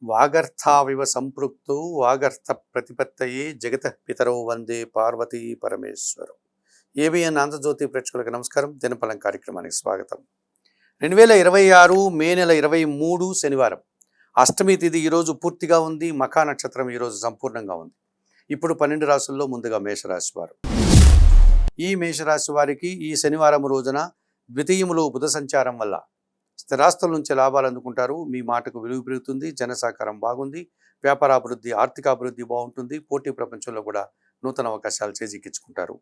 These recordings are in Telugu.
వాగర్థావివ సంపృక్తౌ వాగర్థ ప్రతిపత్తయే జగతః పితరౌ వందే పార్వతీ పరమేశ్వరం. ఏబిఎన్ ఆంధ్రజ్యోతి ప్రేక్షకులకు నమస్కారం. దినఫలం కార్యక్రమానికి స్వాగతం. 2026 మే నెల 23 శనివారం అష్టమి తిథి ఈరోజు పూర్తిగా ఉంది. మఖా నక్షత్రం ఈరోజు సంపూర్ణంగా ఉంది. ఇప్పుడు 12 రాశుల్లో ముందుగా మేషరాశి వారు. ఈ మేషరాశి వారికి ఈ శనివారం రోజున ద్వితీయములో బుధ సంచారం వల్ల స్థిరాస్తుల నుంచి లాభాలు అందుకుంటారు. మీ మాటకు విలువ పెరుగుతుంది. జన సహకారం బాగుంది. వ్యాపారాభివృద్ధి, ఆర్థికాభివృద్ధి బాగుంటుంది. పోటీ ప్రపంచంలో కూడా నూతన అవకాశాలు చేజిక్కించుకుంటారు.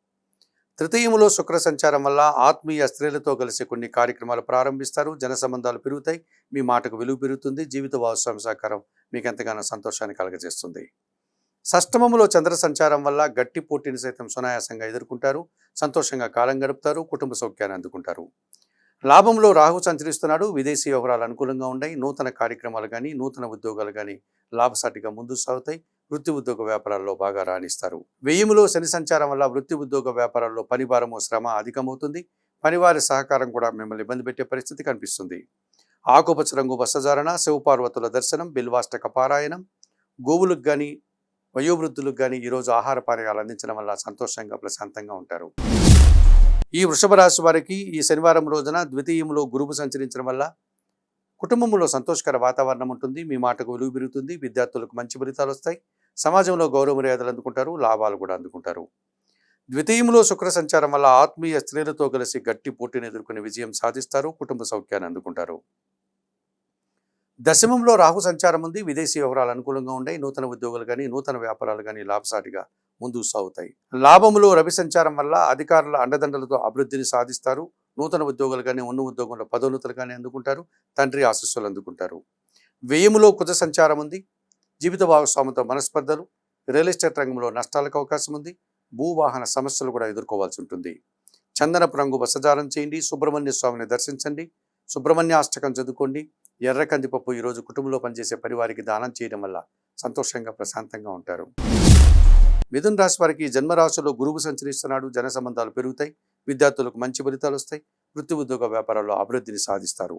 తృతీయములో శుక్ర సంచారం వల్ల ఆత్మీయ స్త్రీలతో కలిసి కొన్ని కార్యక్రమాలు ప్రారంభిస్తారు. జన సంబంధాలు పెరుగుతాయి. మీ మాటకు విలువ పెరుగుతుంది. జీవిత భాగస్వామి సహకారం మీకు ఎంతగానో సంతోషాన్ని కలగజేస్తుంది. షష్టమములో చంద్ర సంచారం వల్ల గట్టి పోటీని సైతం సునాయాసంగా ఎదుర్కొంటారు. సంతోషంగా కాలం గడుపుతారు. కుటుంబ సౌఖ్యాన్ని అందుకుంటారు. లాభంలో రాహు సంచరిస్తున్నాడు. విదేశీ వ్యవహారాలు అనుకూలంగా ఉన్నాయి. నూతన కార్యక్రమాలు కానీ నూతన ఉద్యోగాలు కానీ లాభసాటిగా ముందుకు సాగుతాయి. వృత్తి ఉద్యోగ వ్యాపారాల్లో బాగా రాణిస్తారు. వ్యయములో శని సంచారం వల్ల వృత్తి ఉద్యోగ వ్యాపారాల్లో పనిభారము, శ్రమ అధికమవుతుంది. పనివారి సహకారం కూడా మిమ్మల్ని ఇబ్బంది పెట్టే పరిస్థితి కనిపిస్తుంది. ఆకుపచ్చ రంగు వస్త్రధారణ, శివపార్వతుల దర్శనం, బిల్వాష్టక పారాయణం, గోవులకు కానీ వయోవృద్ధులకు కానీ ఈరోజు ఆహార పానీయాలు అందించడం వల్ల సంతోషంగా ప్రశాంతంగా ఉంటారు. ఈ వృషభ రాశి వారికి ఈ శనివారం రోజున ద్వితీయంలో గురువు సంచరించడం వల్ల కుటుంబంలో సంతోషకర వాతావరణం ఉంటుంది. మీ మాటకు విలువ పెరుగుతుంది. విద్యార్థులకు మంచి ఫలితాలు వస్తాయి. సమాజంలో గౌరవ మర్యాదలు అందుకుంటారు. లాభాలు కూడా అందుకుంటారు. ద్వితీయంలో శుక్ర సంచారం వల్ల ఆత్మీయ స్త్రీలతో కలిసి గట్టి పోటీని ఎదుర్కొని విజయం సాధిస్తారు. కుటుంబ సౌఖ్యాన్ని అందుకుంటారు. దశమంలో రాహు సంచారం ఉంది. విదేశీ వ్యవహారాలు అనుకూలంగా ఉన్నాయి. నూతన ఉద్యోగాలు కానీ నూతన వ్యాపారాలు కానీ లాభసాటిగా ముందుకు సాగుతాయి. లాభములో రవి సంచారం వల్ల అధికారుల అండదండలతో అభివృద్ధిని సాధిస్తారు. నూతన ఉద్యోగాలు కానీ ఉన్న ఉద్యోగంలో పదోన్నతులు కానీ అందుకుంటారు. తండ్రి ఆశీస్సులు అందుకుంటారు. వ్యయములో కుజ సంచారం ఉంది. జీవిత భాగస్వామితో మనస్పర్ధలు, రియల్ ఎస్టేట్ రంగంలో నష్టాలకు అవకాశం ఉంది. భూవాహన సమస్యలు కూడా ఎదుర్కోవాల్సి ఉంటుంది. చందనపు రంగు వస్త్రధారణ చేయండి. సుబ్రహ్మణ్య స్వామిని దర్శించండి. సుబ్రహ్మణ్యాష్టకం చదువుకోండి. ఎర్ర కందిపప్పు ఈరోజు కుటుంబంలో పనిచేసే పరివారికి దానం చేయడం వల్ల సంతోషంగా ప్రశాంతంగా ఉంటారు. మిథున రాశి వారికి జన్మరాశిలో గురువు సంచరిస్తున్నాడు. జన సంబంధాలు పెరుగుతాయి. విద్యార్థులకు మంచి ఫలితాలు వస్తాయి. వృత్తి ఉద్యోగ వ్యాపారాల్లో అభివృద్ధిని సాధిస్తారు.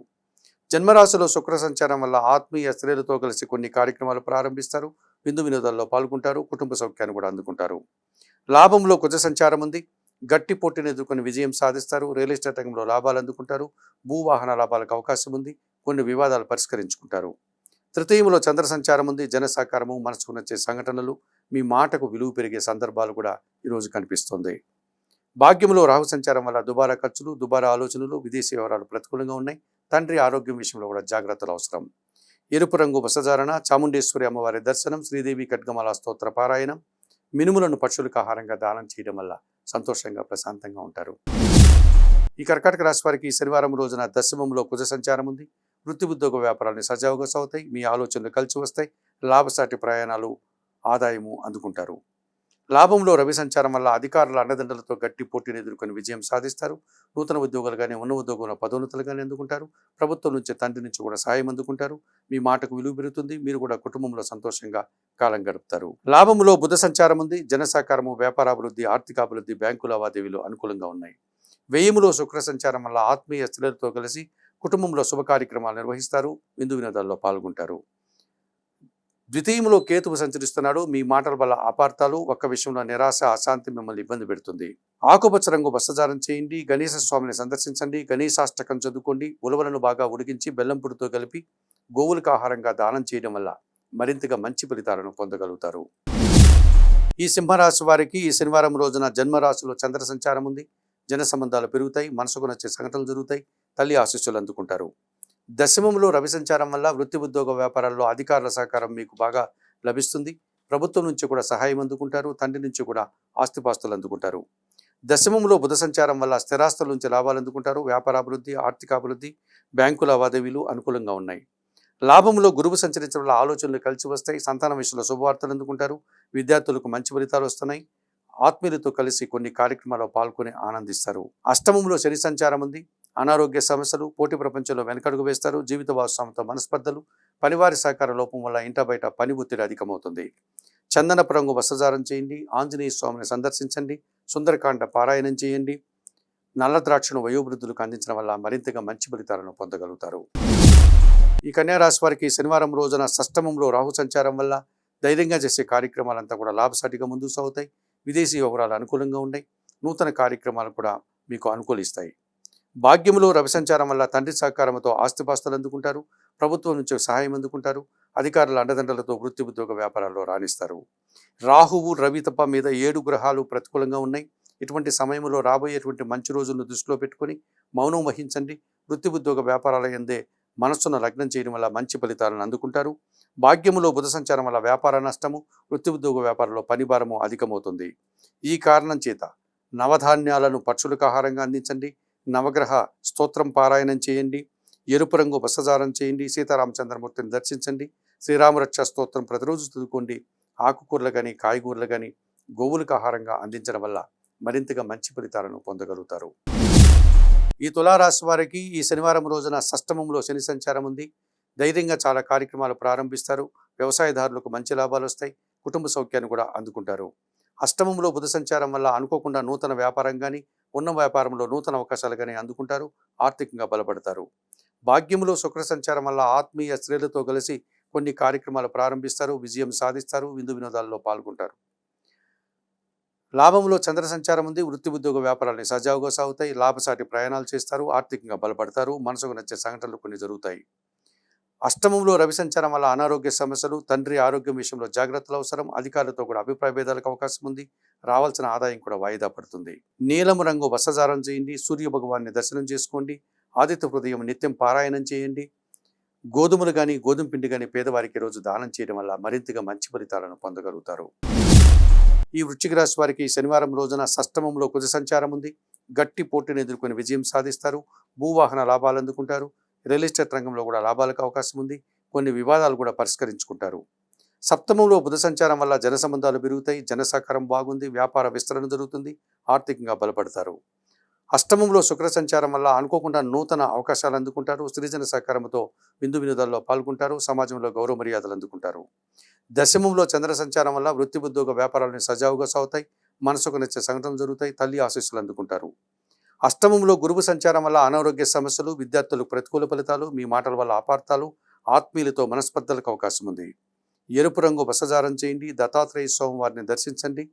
జన్మరాశిలో శుక్ర సంచారం వల్ల ఆత్మీయ స్త్రీలతో కలిసి కొన్ని కార్యక్రమాలు ప్రారంభిస్తారు. విందు వినోదాల్లో పాల్గొంటారు. కుటుంబ సౌఖ్యాన్ని కూడా అందుకుంటారు. లాభంలో కుజ సంచారం ఉంది. గట్టి పోటీని ఎదుర్కొని విజయం సాధిస్తారు. రియల్ ఎస్టేట్ రంగంలో లాభాలు అందుకుంటారు. భూవాహన లాభాలకు అవకాశం ఉంది. కొన్ని వివాదాలు పరిష్కరించుకుంటారు. తృతీయంలో చంద్ర సంచారం ఉంది. జన సహకారము, మనసుకు నచ్చే సంఘటనలు, మీ మాటకు విలువ పెరిగే సందర్భాలు కూడా ఈరోజు కనిపిస్తుంది. భాగ్యంలో రాహు సంచారం వల్ల దుబారా ఖర్చులు, దుబారా ఆలోచనలు, విదేశీ వ్యవహారాలు ప్రతికూలంగా ఉన్నాయి. తండ్రి ఆరోగ్యం విషయంలో కూడా జాగ్రత్తలు అవసరం. ఎరుపు రంగు వస్త్రధారణ, చాముండేశ్వరి అమ్మవారి దర్శనం, శ్రీదేవి ఖడ్గమాల స్తోత్ర పారాయణం, మినుములను పశువులకు ఆహారంగా దానం చేయడం వల్ల సంతోషంగా ప్రశాంతంగా ఉంటారు. ఈ కర్కాటక రాశి వారికి శనివారం రోజున దశమంలో కుజ సంచారం ఉంది. వృత్తి ఉద్యోగ వ్యాపారాన్ని సజావుగా సాగుతాయి. మీ ఆలోచనలు కలిసి వస్తాయి. లాభసాటి ప్రయాణాలు, ఆదాయము అందుకుంటారు. లాభంలో రవి సంచారం వల్ల అధికారుల అండదండలతో గట్టి పోటీని ఎదుర్కొని విజయం సాధిస్తారు. నూతన ఉద్యోగాలు కానీ ఉన్న ఉద్యోగంలో పదోన్నతులు కానీ అందుకుంటారు. ప్రభుత్వం నుంచి, తండ్రి నుంచి కూడా సాయం అందుకుంటారు. మీ మాటకు విలువ పెరుగుతుంది. మీరు కూడా కుటుంబంలో సంతోషంగా కాలం గడుపుతారు. లాభంలో బుధ సంచారం ఉంది. జన సహకారము, వ్యాపారాభివృద్ధి, ఆర్థికాభివృద్ధి, బ్యాంకు లావాదేవీలు అనుకూలంగా ఉన్నాయి. వ్యయములో శుక్ర సంచారం వల్ల ఆత్మీయ స్త్రీలతో కలిసి కుటుంబంలో శుభ కార్యక్రమాలు నిర్వహిస్తారు. విందు వినోదాల్లో పాల్గొంటారు. ద్వితీయంలో కేతువు సంచరిస్తున్నాడు. మీ మాటల వల్ల అపార్థాలు, ఒక్క విషయంలో నిరాశ, అశాంతి మిమ్మల్ని ఇబ్బంది పెడుతుంది. ఆకుపచ్చ రంగు వస్త్రధారణ చేయండి. గణేశ స్వామిని సందర్శించండి. గణేశాష్టకం చదువుకోండి. ఉలవలను బాగా ఉడికించి బెల్లం పొడితో కలిపి గోవులకు ఆహారంగా దానం చేయడం వల్ల మరింతగా మంచి ఫలితాలను పొందగలుగుతారు. ఈ సింహరాశి వారికి ఈ శనివారం రోజున జన్మరాశిలో చంద్ర సంచారం ఉంది. జన సంబంధాలు పెరుగుతాయి. మనసుకు నచ్చే సంఘటనలు జరుగుతాయి. తల్లి ఆశీస్సులు అందుకుంటారు. దశమంలో రవి సంచారం వల్ల వృత్తి ఉద్యోగ వ్యాపారాల్లో అధికారుల సహకారం మీకు బాగా లభిస్తుంది. ప్రభుత్వం నుంచి కూడా సహాయం అందుకుంటారు. తండ్రి నుంచి కూడా ఆస్తిపాస్తులు అందుకుంటారు. దశమంలో బుధ సంచారం వల్ల స్థిరాస్తుల నుంచి లాభాలు అందుకుంటారు. వ్యాపారాభివృద్ధి, ఆర్థికాభివృద్ధి, బ్యాంకు లావాదేవీలు అనుకూలంగా ఉన్నాయి. లాభంలో గురువు సంచరించడం వల్ల ఆలోచనలు కలిసి వస్తాయి. సంతానం విషయంలో శుభవార్తలు అందుకుంటారు. విద్యార్థులకు మంచి ఫలితాలు వస్తున్నాయి. ఆత్మీయులతో కలిసి కొన్ని కార్యక్రమాల్లో పాల్గొని ఆనందిస్తారు. అష్టమంలో శని సంచారం ఉంది. అనారోగ్య సమస్యలు, పోటీ ప్రపంచంలో వెనకడుగు వేస్తారు. జీవిత భాగస్వామితో మనస్పర్ధలు, పనివారి సహకార లోపం వల్ల ఇంట బయట పని ఒత్తిడి అధికమవుతుంది. చందనపు రంగు వస్త్రధారణ చేయండి. ఆంజనేయ స్వామిని సందర్శించండి. సుందరకాండ పారాయణం చేయండి. నల్ల ద్రాక్షను వయోవృద్ధులకు అందించడం వల్ల మరింతగా మంచి ఫలితాలను పొందగలుగుతారు. ఈ కన్యా రాశి వారికి శనివారం రోజున షష్టమంలో రాహు సంచారం వల్ల ధైర్యంగా చేసే కార్యక్రమాలంతా కూడా లాభసాటిగా ముందుకు సాగుతాయి. విదేశీ వ్యవహారాలు అనుకూలంగా ఉన్నాయి. నూతన కార్యక్రమాలు కూడా మీకు అనుకూలిస్తాయి. భాగ్యములో రవి సంచారం వల్ల తండ్రి సహకారంతో ఆస్తిపాస్తులు అందుకుంటారు. ప్రభుత్వం నుంచి సహాయం అందుకుంటారు. అధికారుల అండదండలతో వృత్తి ఉద్యోగ వ్యాపారాల్లో రాణిస్తారు. రాహువు రవి తప్ప మీద 7 గ్రహాలు ప్రతికూలంగా ఉన్నాయి. ఇటువంటి సమయంలో రాబోయేటువంటి మంచి రోజులను దృష్టిలో పెట్టుకొని మౌనం వహించండి. వృత్తి ఉద్యోగ వ్యాపారాల యందే మనస్సును లగ్నం చేయడం వల్ల మంచి ఫలితాలను అందుకుంటారు. భాగ్యములో బుధ సంచారం వల్ల వ్యాపార నష్టము, వృత్తి ఉద్యోగ వ్యాపారంలో పనిభారము అధికమవుతుంది. ఈ కారణం చేత నవధాన్యాలను పక్షులకు ఆహారంగా అందించండి. నవగ్రహ స్తోత్రం పారాయణం చేయండి. ఎరుపు రంగు వస్త్రధారణ చేయండి. సీతారామచంద్రమూర్తిని దర్శించండి. శ్రీరామరక్ష స్తోత్రం ప్రతిరోజు చదువుకోండి. ఆకుకూరలు కానీ కాయగూరలు కానీ గోవులకు ఆహారంగా అందించడం వల్ల మరింతగా మంచి ఫలితాలను పొందగలుగుతారు. ఈ తులారాశి వారికి ఈ శనివారం రోజున షష్టమంలో శని సంచారం ఉంది. ధైర్యంగా చాలా కార్యక్రమాలు ప్రారంభిస్తారు. వ్యవసాయదారులకు మంచి లాభాలు వస్తాయి. కుటుంబ సౌఖ్యాన్ని కూడా అందుకుంటారు. అష్టమంలో బుధ సంచారం వల్ల అనుకోకుండా నూతన వ్యాపారం కానీ ఉన్న వ్యాపారంలో నూతన అవకాశాలు కానీ అందుకుంటారు. ఆర్థికంగా బలపడతారు. భాగ్యములో శుక్ర సంచారం వల్ల ఆత్మీయ స్త్రీలతో కలిసి కొన్ని కార్యక్రమాలు ప్రారంభిస్తారు. విజయం సాధిస్తారు. విందు వినోదాల్లో పాల్గొంటారు. లాభంలో చంద్ర సంచారం ఉంది. వృత్తి ఉద్యోగ వ్యాపారాలు సజావుగా సాగుతాయి. లాభసాటి ప్రయాణాలు చేస్తారు. ఆర్థికంగా బలపడతారు. మనసుకు నచ్చే సంఘటనలు కొన్ని జరుగుతాయి. అష్టమంలో రవి సంచారం వల్ల అనారోగ్య సమస్యలు, తండ్రి ఆరోగ్యం విషయంలో జాగ్రత్తలు అవసరం. అధికారులతో కూడా అభిప్రాయ భేదాలకు అవకాశం ఉంది. రావాల్సిన ఆదాయం కూడా వాయిదా పడుతుంది. నీలము రంగు వస్త్రధారణ చేయండి. సూర్య భగవాన్ని దర్శనం చేసుకోండి. ఆదిత్య హృదయం నిత్యం పారాయణం చేయండి. గోధుమలు కానీ గోధుమ పిండి కానీ పేదవారికి రోజు దానం చేయడం వల్ల మరింతగా మంచి ఫలితాలను పొందగలుగుతారు. ఈ వృశ్చిక రాశి వారికి శనివారం రోజున షష్టమంలో కుజ సంచారం ఉంది. గట్టి పోటీని ఎదుర్కొని విజయం సాధిస్తారు. భూవాహన లాభాలు అందుకుంటారు. రియల్ ఎస్టేట్ రంగంలో కూడా లాభాలకు అవకాశం ఉంది. కొన్ని వివాదాలు కూడా పరిష్కరించుకుంటారు. సప్తమంలో బుధ సంచారం వల్ల జన సంబంధాలు పెరుగుతాయి. జన సహకారం బాగుంది. వ్యాపార విస్తరణ జరుగుతుంది. ఆర్థికంగా బలపడతారు. అష్టమంలో శుక్ర సంచారం వల్ల అనుకోకుండా నూతన అవకాశాలు అందుకుంటారు. సృజన సహకారంతో విందు వినోదాల్లో పాల్గొంటారు. సమాజంలో గౌరవ మర్యాదలు అందుకుంటారు. దశమంలో చంద్ర సంచారం వల్ల వృత్తి ఉద్యోగ వ్యాపారాలను సజావుగా సాగుతాయి. మనసుకు నచ్చే సంఘటనలు జరుగుతాయి. తల్లి ఆశీస్సులు అందుకుంటారు. అష్టమంలో గురువు సంచారం వల్ల అనారోగ్య సమస్యలు, విద్యార్థులకు ప్రతికూల ఫలితాలు, మీ మాటల వల్ల అపార్థాలు, ఆత్మీయులతో మనస్పర్ధలకు అవకాశం ఉంది. ఎరుపు రంగు వస్త్రధారణ చేయండి. దత్తాత్రేయ స్వామి వారిని దర్శించండి.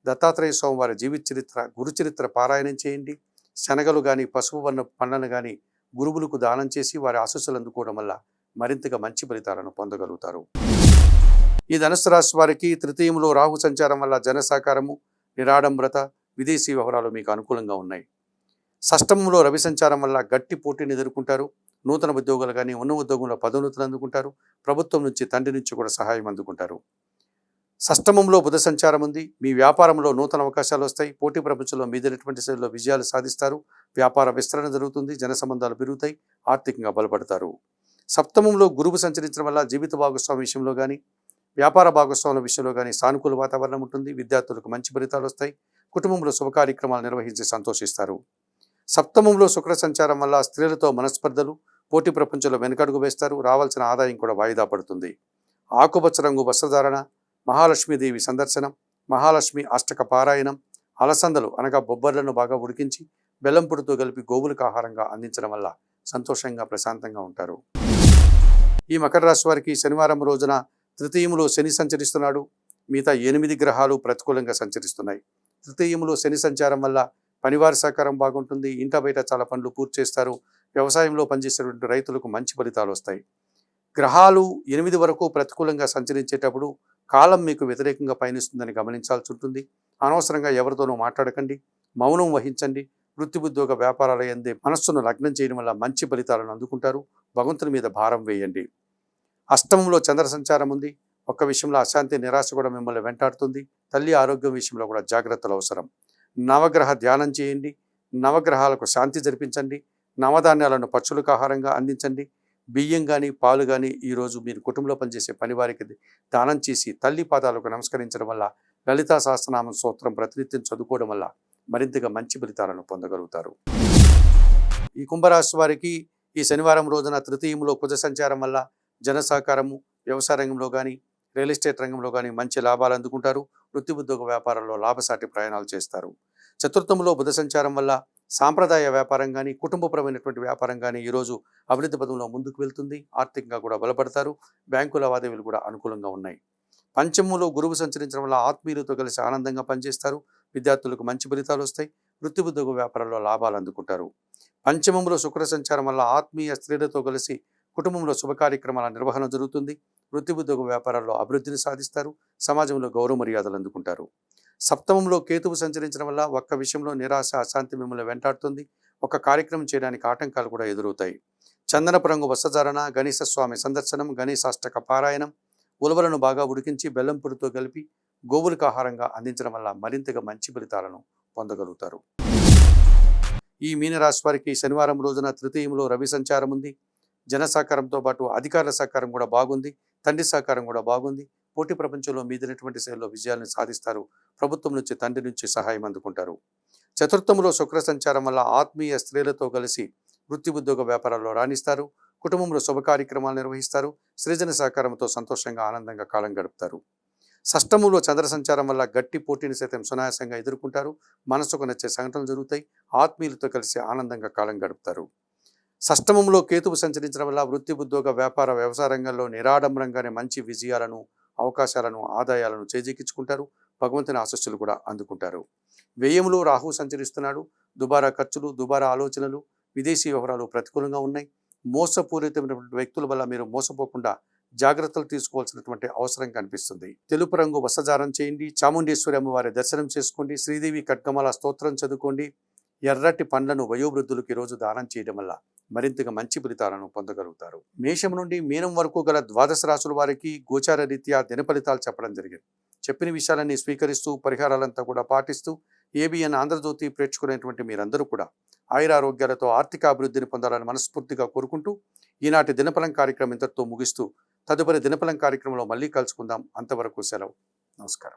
దత్తాత్రేయ స్వామి వారి జీవిత చరిత్ర, గురు చరిత్ర పారాయణం చేయండి. శనగలు కానీ పసుపు వర్ణ పండ్లను కానీ గురువులకు దానం చేసి వారి ఆశీస్సులు అందుకోవడం వల్ల మరింతగా మంచి ఫలితాలను పొందగలుగుతారు. ఈ ధనుస్సు రాశి వారికి తృతీయంలో రాహు సంచారం వల్ల జన సహకారము, నిరాడంబరత, విదేశీ వ్యవహారాలు మీకు అనుకూలంగా ఉన్నాయి. షష్టమంలో రవి సంచారం వల్ల గట్టి పోటీని ఎదుర్కొంటారు. నూతన ఉద్యోగాలు కానీ ఉన్న ఉద్యోగంలో పదోన్నతులు అందుకుంటారు. ప్రభుత్వం నుంచి తండ్రి నుంచి కూడా సహాయం అందుకుంటారు. షష్టమంలో బుధ సంచారం ఉంది. మీ వ్యాపారంలో నూతన అవకాశాలు వస్తాయి. పోటీ ప్రపంచంలో మీదైనటువంటి శైలిలో విజయాలు సాధిస్తారు. వ్యాపార విస్తరణ జరుగుతుంది. జన సంబంధాలు పెరుగుతాయి. ఆర్థికంగా బలపడతారు. సప్తమంలో గురువు సంచరించడం వల్ల జీవిత భాగస్వామి విషయంలో కానీ వ్యాపార భాగస్వాముల విషయంలో కానీ సానుకూల వాతావరణం ఉంటుంది. విద్యార్థులకు మంచి ఫలితాలు వస్తాయి. కుటుంబంలో శుభ కార్యక్రమాలు నిర్వహించి సంతోషిస్తారు. సప్తమంలో శుక్ర సంచారం వల్ల స్త్రీలతో మనస్పర్ధలు, పోటీ ప్రపంచంలో వెనుకడుగు వేస్తారు. రావాల్సిన ఆదాయం కూడా వాయిదా పడుతుంది. ఆకుపచ్చ రంగు వస్త్రధారణ, మహాలక్ష్మీదేవి సందర్శనం, మహాలక్ష్మి అష్టక పారాయణం, అలసందలు అనగా బొబ్బర్లను బాగా ఉడికించి బెల్లం పొడితో కలిపి గోవులకు ఆహారంగా అందించడం వల్ల సంతోషంగా ప్రశాంతంగా ఉంటారు. ఈ మకర రాశి వారికి శనివారం రోజున తృతీయంలో శని సంచరిస్తున్నాడు. మిగతా 8 గ్రహాలు ప్రతికూలంగా సంచరిస్తున్నాయి. తృతీయంలో శని సంచారం వల్ల పనివారి సహకారం బాగుంటుంది. ఇంట బయట చాలా పనులు పూర్తి చేస్తారు. వ్యవసాయంలో పనిచేసేటువంటి రైతులకు మంచి ఫలితాలు వస్తాయి. గ్రహాలు 8 వరకు ప్రతికూలంగా సంచరించేటప్పుడు కాలం మీకు వ్యతిరేకంగా పయనిస్తుందని గమనించాల్సి ఉంటుంది. అనవసరంగా ఎవరితోనూ మాట్లాడకండి. మౌనం వహించండి. వృత్తి ఉద్యోగ వ్యాపారాల యందే మనస్సును లగ్నం చేయడం వల్ల మంచి ఫలితాలను అందుకుంటారు. భగవంతుని మీద భారం వేయండి. అష్టమంలో చంద్ర సంచారం ఉంది. ఒక్క విషయంలో అశాంతి, నిరాశ కూడా మిమ్మల్ని వెంటాడుతుంది. తల్లి ఆరోగ్యం విషయంలో కూడా జాగ్రత్తలు అవసరం. నవగ్రహ ధ్యానం చేయండి. నవగ్రహాలకు శాంతి జరిపించండి. నవధాన్యాలను పక్షులకు ఆహారంగా అందించండి. బియ్యం కానీ పాలు కానీ ఈరోజు మీరు కుటుంబంలో పనిచేసే పనివారికి దానం చేసి తల్లి పాదాలకు నమస్కరించడం వల్ల లలితా సహస్రనామ స్తోత్రం ప్రతినిత్యం చదువుకోవడం వల్ల మరింతగా మంచి ఫలితాలను పొందగలుగుతారు. ఈ కుంభరాశి వారికి ఈ శనివారం రోజున తృతీయంలో కుజ సంచారం వల్ల జన సహకారము, వ్యవసాయ రంగంలో కానీ రియల్ ఎస్టేట్ రంగంలో కానీ మంచి లాభాలు అందుకుంటారు. వృత్తి ఉద్యోగ వ్యాపారంలో లాభసాటి ప్రయాణాలు చేస్తారు. చతుర్థంలో బుధ సంచారం వల్ల సాంప్రదాయ వ్యాపారం కానీ కుటుంబపరమైనటువంటి వ్యాపారం కానీ ఈరోజు అభివృద్ధి పదంలో ముందుకు వెళ్తుంది. ఆర్థికంగా కూడా బలపడతారు. బ్యాంకు లావాదేవీలు కూడా అనుకూలంగా ఉన్నాయి. పంచమంలో గురువు సంచరించడం వల్ల ఆత్మీయులతో కలిసి ఆనందంగా పనిచేస్తారు. విద్యార్థులకు మంచి ఫలితాలు వస్తాయి. వృత్తి ఉద్యోగ వ్యాపారాల్లో లాభాలు అందుకుంటారు. పంచమంలో శుక్ర సంచారం వల్ల ఆత్మీయ స్త్రీలతో కలిసి కుటుంబంలో శుభ కార్యక్రమాల నిర్వహణ జరుగుతుంది. వృత్తి ఉద్యోగ వ్యాపారాల్లో అభివృద్ధిని సాధిస్తారు. సమాజంలో గౌరవ మర్యాదలు అందుకుంటారు. సప్తమంలో కేతువు సంచరించడం వల్ల ఒక్క విషయంలో నిరాశ అశాంతి మిమ్మల్ని వెంటాడుతుంది. ఒక కార్యక్రమం చేయడానికి ఆటంకాలు కూడా ఎదురవుతాయి. చందనపు రంగు వస్త్రధారణ, గణేశ స్వామి సందర్శనం, గణేశాష్టక పారాయణం, ఉలవలను బాగా ఉడికించి బెల్లం పొడితో కలిపి గోవులకు ఆహారంగా అందించడం వల్ల మరింతగా మంచి ఫలితాలను పొందగలుగుతారు. ఈ మీనరాశి వారికి శనివారం రోజున తృతీయంలో రవి సంచారం ఉంది. జన సహకారంతో పాటు అధికారుల సహకారం కూడా బాగుంది. తండ్రి సహకారం కూడా బాగుంది. పోటీ ప్రపంచంలో మీదైనటువంటి శైలిలో విజయాలను సాధిస్తారు. ప్రభుత్వం నుంచి తండ్రి నుంచి సహాయం అందుకుంటారు. చతుర్థంలో శుక్ర సంచారం వల్ల ఆత్మీయ స్త్రీలతో కలిసి వృత్తి ఉద్యోగ వ్యాపారాల్లో రాణిస్తారు. కుటుంబంలో శుభ కార్యక్రమాలు నిర్వహిస్తారు. సృజన సహకారంతో సంతోషంగా ఆనందంగా కాలం గడుపుతారు. షష్టమంలో చంద్ర సంచారం వల్ల గట్టి పోటీని సైతం సునాయాసంగా ఎదుర్కొంటారు. మనసుకు నచ్చే సంఘటనలు జరుగుతాయి. ఆత్మీయులతో కలిసి ఆనందంగా కాలం గడుపుతారు. షష్టమంలో కేతువు సంచరించడం వల్ల వృత్తి ఉద్యోగ వ్యాపార వ్యవసాయ రంగంలో నిరాడంబరంగానే మంచి విజయాలను, అవకాశాలను, ఆదాయాలను చేజిక్కించుకుంటారు. భగవంతుని ఆశస్సులు కూడా అందుకుంటారు. వ్యయంలో రాహు సంచరిస్తున్నాడు. దుబారా ఖర్చులు, దుబారా ఆలోచనలు, విదేశీ వ్యవహారాలు ప్రతికూలంగా ఉన్నాయి. మోసపూరితమైనటువంటి వ్యక్తుల వల్ల మీరు మోసపోకుండా జాగ్రత్తలు తీసుకోవాల్సినటువంటి అవసరం కనిపిస్తుంది. తెలుపు రంగు వస్త్రధారణ చేయండి. చాముండేశ్వరి అమ్మవారి దర్శనం చేసుకోండి. శ్రీదేవి ఖడ్గమాల స్తోత్రం చదువుకోండి. ఎర్రటి పండ్లను వయోవృద్ధులకు ఈరోజు దానం చేయడం వల్ల మరింతగా మంచి ఫలితాలను పొందగలుగుతారు. మేషం నుండి మీనం వరకు గల ద్వాదశ రాశుల వారికి గోచార రీత్యా దిన ఫలితాలు చెప్పడం జరిగింది. చెప్పిన విషయాలన్నీ స్వీకరిస్తూ పరిహారాలంతా కూడా పాటిస్తూ ఏబిఎన్ ఆంధ్రజ్యోతి ప్రేక్షకులైనటువంటి మీరందరూ కూడా ఆయురారోగ్యాలతో ఆర్థిక అభివృద్ధిని పొందాలని మనస్ఫూర్తిగా కోరుకుంటూ ఈనాటి దినఫలం కార్యక్రమం ఇంతటితో ముగిస్తూ తదుపరి దినఫలం కార్యక్రమంలో మళ్ళీ కలుసుకుందాం. అంతవరకు సెలవు. నమస్కారం.